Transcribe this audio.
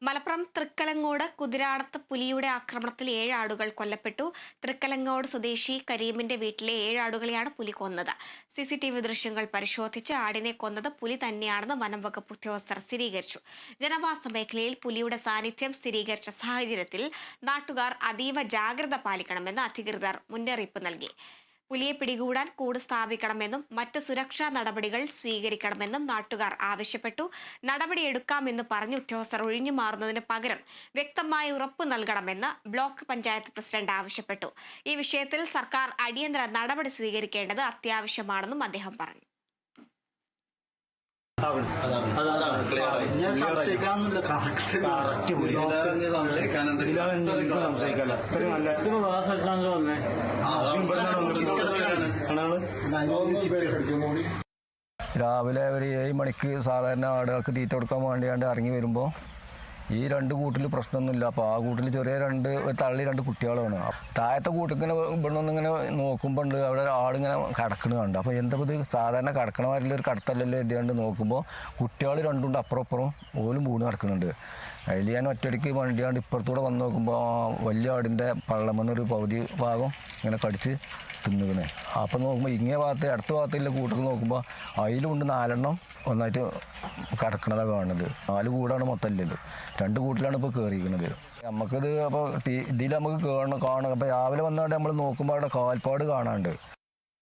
മലപ്പുറം തൃക്കലങ്ങോട് കുതിരാടത്ത് പുലിയുടെ ആക്രമണത്തിൽ 7 ആടുകൾ കൊല്ലപ്പെട്ടു. തൃക്കലങ്ങോട് സ്വദേശി കരീമിന്റെ വീട്ടിലെ 7 ആടുകളെയാണ് പുലി കൊന്നത്. CCTV ദൃശ്യങ്ങൾ പരിശോധിച്ച് ആടിനെ കൊന്നത് പുലി തന്നെയാണെന്ന് വനം വകുപ്പ് ഉദ്യോഗസ്ഥർ സ്ഥിരീകരിച്ചു. ജനവാസ മേഖലയിൽ പുലിയുടെ സാന്നിധ്യം സ്ഥിരീകരിച്ച സാഹചര്യത്തിൽ നാട്ടുകാർ അതീവ ജാഗ്രത പാലിക്കണമെന്ന് അധികൃതർ മുന്നറിയിപ്പ് നൽകി. പുലിയെ പിടികൂടാൻ കൂട് സ്ഥാപിക്കണമെന്നും മറ്റ് സുരക്ഷാ നടപടികൾ സ്വീകരിക്കണമെന്നും നാട്ടുകാർ ആവശ്യപ്പെട്ടു. നടപടിയെടുക്കാമെന്ന് പറഞ്ഞ് ഉദ്യോഗസ്ഥർ ഒഴിഞ്ഞു മാറുന്നതിന് പകരം വ്യക്തമായ ഉറപ്പ് നൽകണമെന്ന് ബ്ലോക്ക് പഞ്ചായത്ത് പ്രസിഡന്റ് ആവശ്യപ്പെട്ടു. ഈ വിഷയത്തിൽ സർക്കാർ അടിയന്തര നടപടി സ്വീകരിക്കേണ്ടത് അത്യാവശ്യമാണെന്നും അദ്ദേഹം പറഞ്ഞു. രാവിലെ ഒരു 7 മണിക്ക് സാധാരണ ആടുകൾക്ക് തീറ്റ കൊടുക്കാൻ വേണ്ടിയാണ്ട് ഇറങ്ങി വരുമ്പോൾ ഈ 2 കൂട്ടിൽ പ്രശ്നമൊന്നുമില്ല. അപ്പോൾ ആ കൂട്ടിൽ ചെറിയ ഒരു തള്ളി 2 കുട്ടികളാണ്. താഴത്തെ കൂട്ടിങ്ങനെ ഇവിടെ നിന്നിങ്ങനെ നോക്കുമ്പോൾ ഉണ്ട് അവിടെ ആടിങ്ങനെ കിടക്കണ കണ്ട്. അപ്പോൾ എന്താ ഇത് സാധാരണ കിടക്കണ മാതിരി ഒരു കടത്തല്ലല്ലോ എഴുതിയാണ്ട് നോക്കുമ്പോൾ കുട്ടികൾ 2 ഉണ്ട് അപ്പുറം ഓലും വീണ് കിടക്കുന്നുണ്ട്. അതിൽ ഞാൻ ഒറ്റയടിക്ക് വണ്ടിയാണ്ട് ഇപ്പുറത്തൂടെ വന്ന് നോക്കുമ്പോൾ വലിയ ആടിൻ്റെ പള്ളമെന്നൊരു പകുതി ഭാഗം ഇങ്ങനെ കടിച്ച് തിന്നുകണേ. അപ്പം നോക്കുമ്പോൾ ഇങ്ങേ ഭാഗത്ത് അടുത്ത ഭാഗത്തുള്ള കൂട്ടത്തിൽ നോക്കുമ്പോൾ അതിലുണ്ട് 4 എണ്ണം ഒന്നായിട്ട് കിടക്കണതാണ് കാണുന്നത്. 4 കൂടാണ് മൊത്തം ഇല്ലല്ലോ, 2 കൂട്ടിലാണ് ഇപ്പോൾ കയറിയിരിക്കുന്നത്. നമുക്കിത് അപ്പോൾ ഇതിൽ നമുക്ക് കാണും. അപ്പോൾ രാവിലെ വന്നാണ്ട് നമ്മൾ നോക്കുമ്പോൾ അവിടെ കാൽപ്പാട് കാണാണ്ട്.